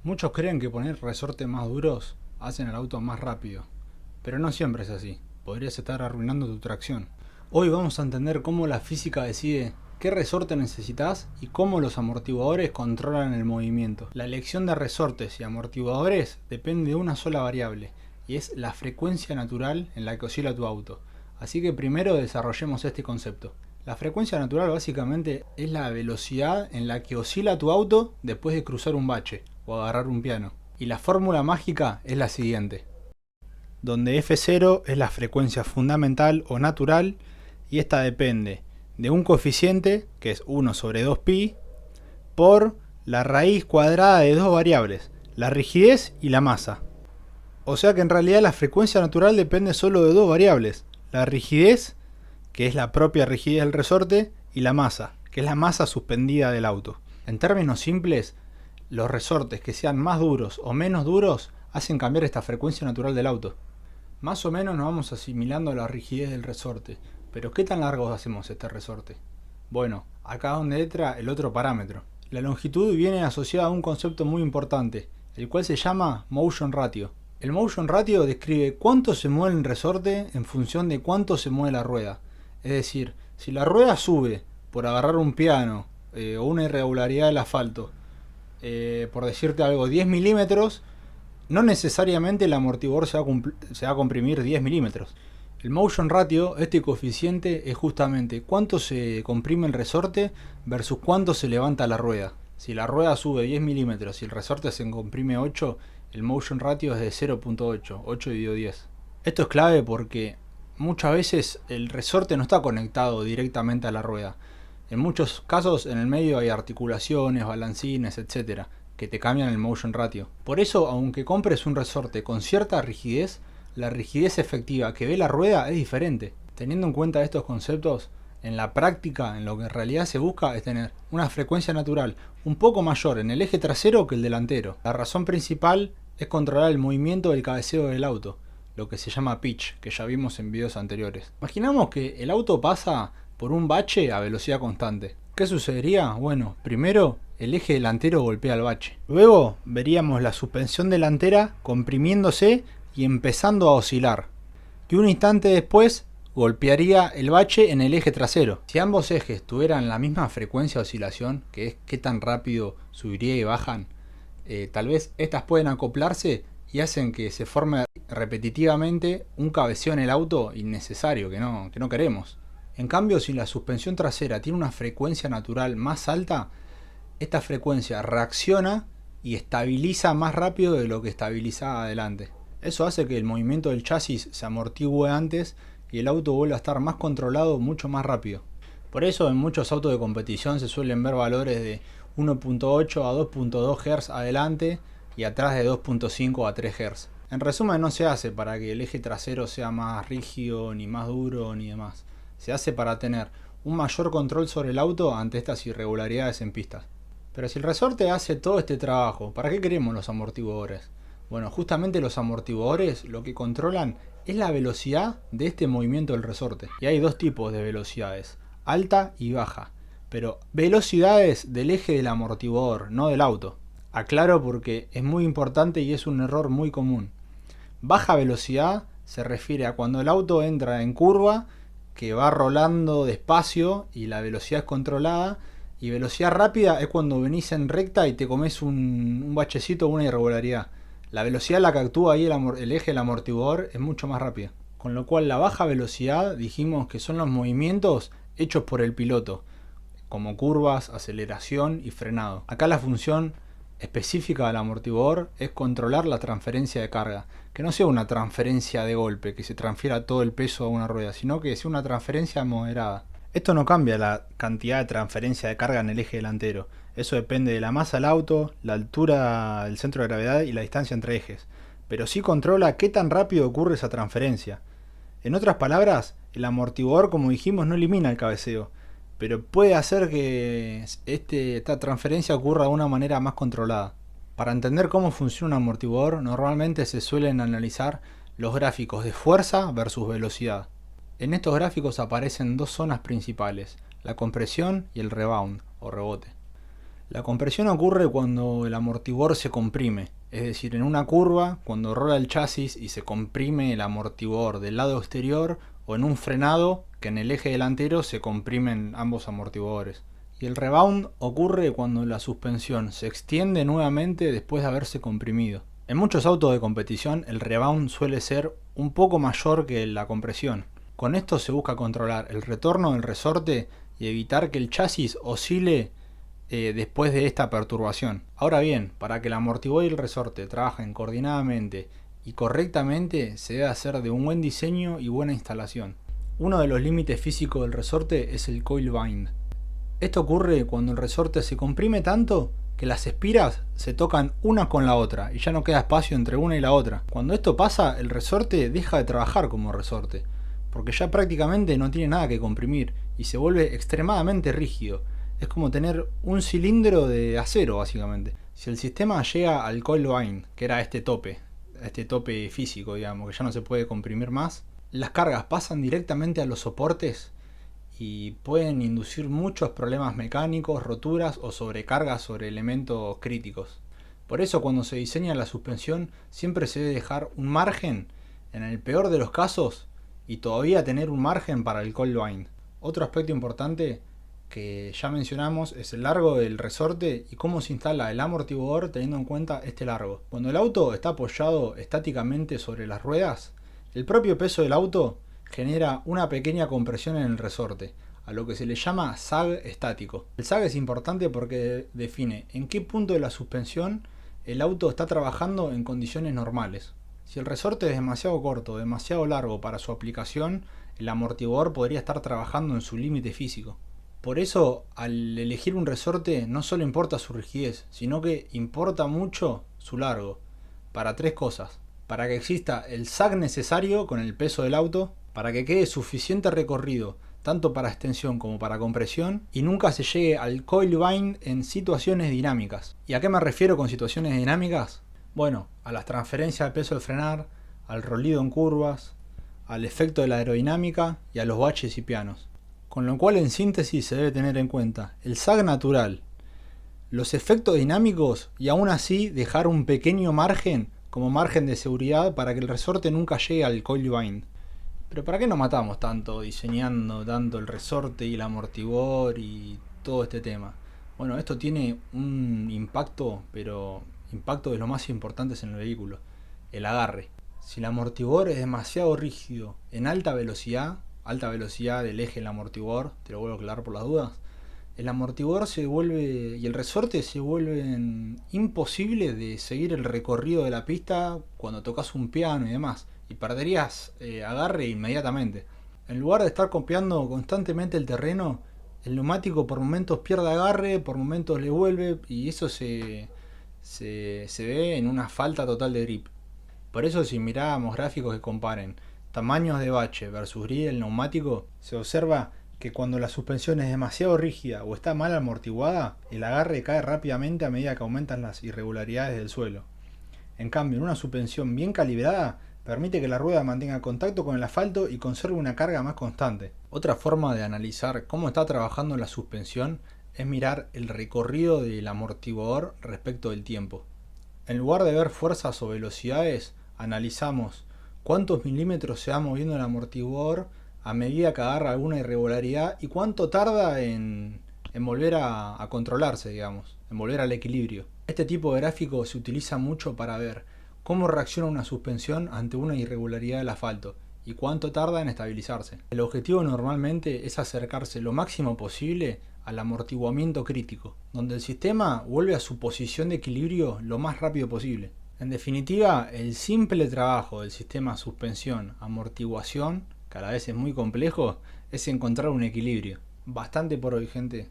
Muchos creen que poner resortes más duros hacen el auto más rápido, pero no siempre es así. Podrías estar arruinando tu tracción. Hoy vamos a entender cómo la física decide qué resorte necesitas y cómo los amortiguadores controlan el movimiento. La elección de resortes y amortiguadores depende de una sola variable, y es la frecuencia natural en la que oscila tu auto. Así que primero desarrollemos este concepto. La frecuencia natural básicamente es la velocidad en la que oscila tu auto después de cruzar un bache o agarrar un piano. Y la fórmula mágica es la siguiente, donde F0 es la frecuencia fundamental o natural, y esta depende de un coeficiente, que es 1 sobre 2pi, por la raíz cuadrada de dos variables, la rigidez y la masa. O sea que en realidad la frecuencia natural depende solo de dos variables, la rigidez, que es la propia rigidez del resorte, y la masa, que es la masa suspendida del auto. En términos simples, los resortes que sean más duros o menos duros hacen cambiar esta frecuencia natural del auto. Más o menos nos vamos asimilando a la rigidez del resorte, pero ¿qué tan largos hacemos este resorte? Bueno, acá es donde entra el otro parámetro. La longitud viene asociada a un concepto muy importante, el cual se llama motion ratio. El motion ratio describe cuánto se mueve el resorte en función de cuánto se mueve la rueda. Es decir, si la rueda sube por agarrar un piano o una irregularidad del asfalto, por decirte algo, 10 milímetros, no necesariamente el amortiguador se va a comprimir 10 milímetros. El motion ratio, este coeficiente, es justamente cuánto se comprime el resorte versus cuánto se levanta la rueda. Si la rueda sube 10 milímetros y el resorte se comprime 8, el motion ratio es de 0.8, 8 dividido 10. Esto es clave porque muchas veces el resorte no está conectado directamente a la rueda. En muchos casos en el medio hay articulaciones, balancines, etcétera, que te cambian el motion ratio. Por eso, aunque compres un resorte con cierta rigidez, la rigidez efectiva que ve la rueda es diferente. Teniendo en cuenta estos conceptos, en la práctica, en lo que en realidad se busca es tener una frecuencia natural un poco mayor en el eje trasero que el delantero. La razón principal es controlar el movimiento del cabeceo del auto, lo que se llama pitch, que ya vimos en videos anteriores. Imaginamos que el auto pasa por un bache a velocidad constante. ¿Qué sucedería? Bueno, primero el eje delantero golpea el bache. Luego veríamos la suspensión delantera comprimiéndose y empezando a oscilar. Y un instante después golpearía el bache en el eje trasero. Si ambos ejes tuvieran la misma frecuencia de oscilación, que es qué tan rápido subiría y bajan, tal vez estas pueden acoplarse y hacen que se forme repetitivamente un cabeceo en el auto innecesario que no queremos. En cambio, si la suspensión trasera tiene una frecuencia natural más alta, esta frecuencia reacciona y estabiliza más rápido de lo que estabilizaba adelante. Eso hace que el movimiento del chasis se amortigüe antes y el auto vuelva a estar más controlado mucho más rápido. Por eso en muchos autos de competición se suelen ver valores de 1.8 a 2.2 Hz adelante y atrás de 2.5 a 3 Hz. En resumen, no se hace para que el eje trasero sea más rígido, ni más duro, ni demás. Se hace para tener un mayor control sobre el auto ante estas irregularidades en pistas. Pero si el resorte hace todo este trabajo, ¿para qué queremos los amortiguadores? Bueno, justamente los amortiguadores lo que controlan es la velocidad de este movimiento del resorte. Y hay dos tipos de velocidades, alta y baja. Pero velocidades del eje del amortiguador, no del auto. Aclaro porque es muy importante y es un error muy común. Baja velocidad se refiere a cuando el auto entra en curva, que va rolando despacio y la velocidad es controlada. Y velocidad rápida es cuando venís en recta y te comes un bachecito o una irregularidad. La velocidad a la que actúa ahí el eje del amortiguador es mucho más rápida. Con lo cual la baja velocidad dijimos que son los movimientos hechos por el piloto, como curvas, aceleración y frenado. Acá la función específica del amortiguador es controlar la transferencia de carga. Que no sea una transferencia de golpe, que se transfiera todo el peso a una rueda, sino que sea una transferencia moderada. Esto no cambia la cantidad de transferencia de carga en el eje delantero. Eso depende de la masa del auto, la altura del centro de gravedad y la distancia entre ejes. Pero sí controla qué tan rápido ocurre esa transferencia. En otras palabras, el amortiguador, como dijimos, no elimina el cabeceo, pero puede hacer que esta transferencia ocurra de una manera más controlada. Para entender cómo funciona un amortiguador, normalmente se suelen analizar los gráficos de fuerza versus velocidad. En estos gráficos aparecen dos zonas principales, la compresión y el rebound o rebote. La compresión ocurre cuando el amortiguador se comprime, es decir, en una curva, cuando rola el chasis y se comprime el amortiguador del lado exterior, o en un frenado, que en el eje delantero se comprimen ambos amortiguadores. Y el rebound ocurre cuando la suspensión se extiende nuevamente después de haberse comprimido. En muchos autos de competición el rebound suele ser un poco mayor que la compresión. Con esto se busca controlar el retorno del resorte y evitar que el chasis oscile después de esta perturbación. Ahora bien, para que el amortiguador y el resorte trabajen coordinadamente y correctamente, se debe hacer de un buen diseño y buena instalación. Uno de los límites físicos del resorte es el coil bind. Esto ocurre cuando el resorte se comprime tanto que las espiras se tocan una con la otra y ya no queda espacio entre una y la otra. Cuando esto pasa, el resorte deja de trabajar como resorte, porque ya prácticamente no tiene nada que comprimir y se vuelve extremadamente rígido. Es como tener un cilindro de acero, básicamente. Si el sistema llega al coil bind, que era este tope físico, digamos, que ya no se puede comprimir más, las cargas pasan directamente a los soportes y pueden inducir muchos problemas mecánicos, roturas o sobrecargas sobre elementos críticos. Por eso, cuando se diseña la suspensión, siempre se debe dejar un margen, en el peor de los casos, y todavía tener un margen para el coil bind. Otro aspecto importante que ya mencionamos es el largo del resorte y cómo se instala el amortiguador teniendo en cuenta este largo. Cuando el auto está apoyado estáticamente sobre las ruedas, el propio peso del auto genera una pequeña compresión en el resorte, a lo que se le llama sag estático. El sag es importante porque define en qué punto de la suspensión el auto está trabajando en condiciones normales. Si el resorte es demasiado corto o demasiado largo para su aplicación, el amortiguador podría estar trabajando en su límite físico. Por eso, al elegir un resorte, no solo importa su rigidez, sino que importa mucho su largo. Para tres cosas: para que exista el sag necesario con el peso del auto, para que quede suficiente recorrido tanto para extensión como para compresión, y nunca se llegue al coil bind en situaciones dinámicas. ¿Y a qué me refiero con situaciones dinámicas? Bueno, a las transferencias de peso al frenar, al rolido en curvas, al efecto de la aerodinámica y a los baches y pianos. Con lo cual, en síntesis, se debe tener en cuenta el sag natural, los efectos dinámicos y aún así dejar un pequeño margen como margen de seguridad para que el resorte nunca llegue al coil bind. Pero ¿para qué nos matamos tanto diseñando tanto el resorte y el amortiguador y todo este tema? Bueno, esto tiene un impacto, pero impacto de los más importantes en el vehículo: el agarre. Si el amortiguador es demasiado rígido en alta velocidad del eje del amortiguador, te lo vuelvo a aclarar por las dudas, el amortiguador se vuelve y el resorte se vuelven imposibles de seguir el recorrido de la pista cuando tocas un piano y demás, y perderías agarre inmediatamente. En lugar de estar copiando constantemente el terreno, el neumático por momentos pierde agarre, por momentos le vuelve, y eso se ve en una falta total de grip. Por eso, si mirábamos gráficos que comparen tamaños de bache versus grip del neumático, se observa que cuando la suspensión es demasiado rígida o está mal amortiguada, el agarre cae rápidamente a medida que aumentan las irregularidades del suelo. En cambio, en una suspensión bien calibrada, permite que la rueda mantenga contacto con el asfalto y conserve una carga más constante. Otra forma de analizar cómo está trabajando la suspensión es mirar el recorrido del amortiguador respecto del tiempo. En lugar de ver fuerzas o velocidades, analizamos cuántos milímetros se va moviendo el amortiguador a medida que agarra alguna irregularidad y cuánto tarda en volver a controlarse, digamos, en volver al equilibrio. Este tipo de gráfico se utiliza mucho para ver cómo reacciona una suspensión ante una irregularidad del asfalto y cuánto tarda en estabilizarse. El objetivo normalmente es acercarse lo máximo posible al amortiguamiento crítico, donde el sistema vuelve a su posición de equilibrio lo más rápido posible. En definitiva, el simple trabajo del sistema suspensión-amortiguación, cada vez es muy complejo, es encontrar un equilibrio. Bastante por hoy, gente.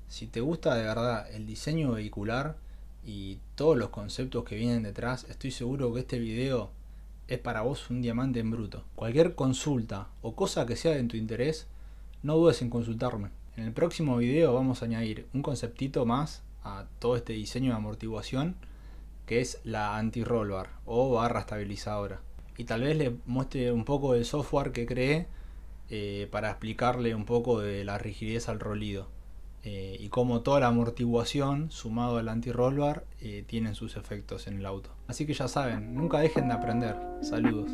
Si te gusta de verdad el diseño vehicular y todos los conceptos que vienen detrás, estoy seguro que este video es para vos un diamante en bruto. Cualquier consulta o cosa que sea de tu interés, no dudes en consultarme. En el próximo video vamos a añadir un conceptito más a todo este diseño de amortiguación, que es la anti-roll bar o barra estabilizadora. Y tal vez le muestre un poco del software que creé para explicarle un poco de la rigidez al rolido. y cómo toda la amortiguación sumado al anti-roll bar tienen sus efectos en el auto. Así que ya saben, nunca dejen de aprender. Saludos.